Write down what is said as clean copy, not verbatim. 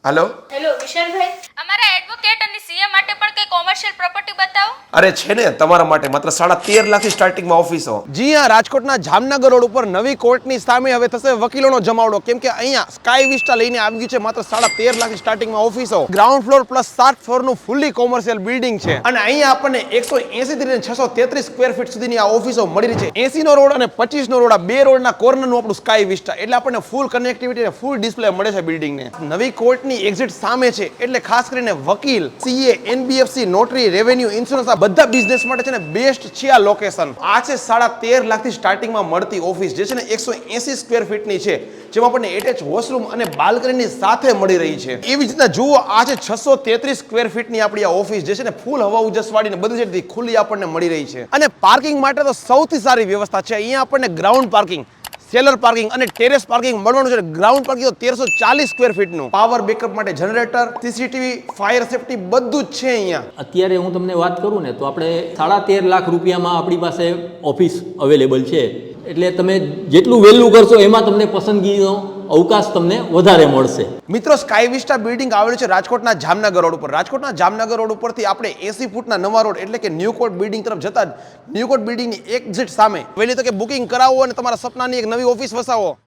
Hello hello વિશાલભાઈ, અમારા advocate અને CA માટે પણ કઈ કોમર્શિયલ પ્રોપર્ટી બતાવો. અરે છે ને તમારા માટે માત્ર 13.5 લાખથી સ્ટાર્ટિંગમાં ઓફિસો. જી હા, રાજકોટના જામનગર રોડ ઉપર નવી કોર્ટની સામે હવે થશે વકીલોનો જમાવડો, કેમ કે અહીંયા સ્કાય વિસ્ટા લઈને આવી ગયું છે માત્ર 13.5 લાખની સ્ટાર્ટિંગમાં ઓફિસો. ગ્રાઉન્ડ ફ્લોર પ્લસ 7 ફ્લોરનું ફૂલી કોમર્શિયલ બિલ્ડિંગ છે અને અહીંયા આપણને 180 થી 633 સ્ક્વેર ફીટ સુધીની આ ઓફિસો મળી રહી છે. 80 નો રોડ અને 25 નો રોડ, આ બે રોડના કોર્નરનું આપણું સ્કાય વિસ્ટા, એટલે આપણને ફૂલ કનેક્ટિવિટી અને ફૂલ ડિસ્પ્લે મળે છે બિલ્ડિંગને. નવી કોર્ટની એક્ઝિટ સામે છે એટલે ખાસ કરીને વકીલ, CA, NBFC, notary, revenue, insurance આ બધા બિઝનેસ માટે છે ને બેસ્ટ છે આ લોકેશન. આ છે 13.5 લાખથી સ્ટાર્ટિંગમાં મળતી ઓફિસ, જે છે ને 180 સ્ક્વેર ફીટની છે, જેમાં આપણને એટેચ વોશરૂમ અને બાલ્કનીની સાથે મળી રહી છે. એવી જ રીતના જુઓ, આ છે 633 સ્ક્વેર ફીટની આપણી આ ઓફિસ, જે છે ને ફૂલ હવા ઉજાસવાળી ને બધી જગ્યાએથી ખુલ્લી આપણને મળી રહી છે. અને પાર્કિંગ માટે તો સૌથી સારી વ્યવસ્થા છે. અહીંયા આપણને ગ્રાઉન્ડ પાર્કિંગ, સેલર પાર્કિંગ અને ટેરેસ પાર્કિંગ મળવાનું છે. ગ્રાઉન્ડ પાર્કિંગ તો 1340 સ્ક્વેર ફીટનું. પાવર બેકઅપ માટે જનરેટર, સીસીટીવી, ફાયર સેફટી બધું જ છે અહીંયા. અત્યારે હું તમને વાત કરું ને તો આપણે 13.5 લાખ રૂપિયામાં આપણી પાસે ઓફિસ અવેલેબલ છે. એટલે તમે જેટલું વહેલું કરશો એમાં તમને પસંદગીનો અવકાશ તમને વધારે મળશે. મિત્રો, સ્કાય વિસ્ટા બિલ્ડિંગ આવેલું છે રાજકોટના જામનગર રોડ ઉપર. રાજકોટના જામનગર રોડ ઉપરથી આપણે 80 ફૂટના નવા રોડ એટલે કે ન્યૂ કોર્ટ બિલ્ડિંગ તરફ જતા જ ન્યૂ કોર્ટ બિલ્ડિંગની એક્ઝિટ સામે વહેલી તકે બુકિંગ કરાવો અને તમારા સપનાની એક નવી ઓફિસ વસાવો.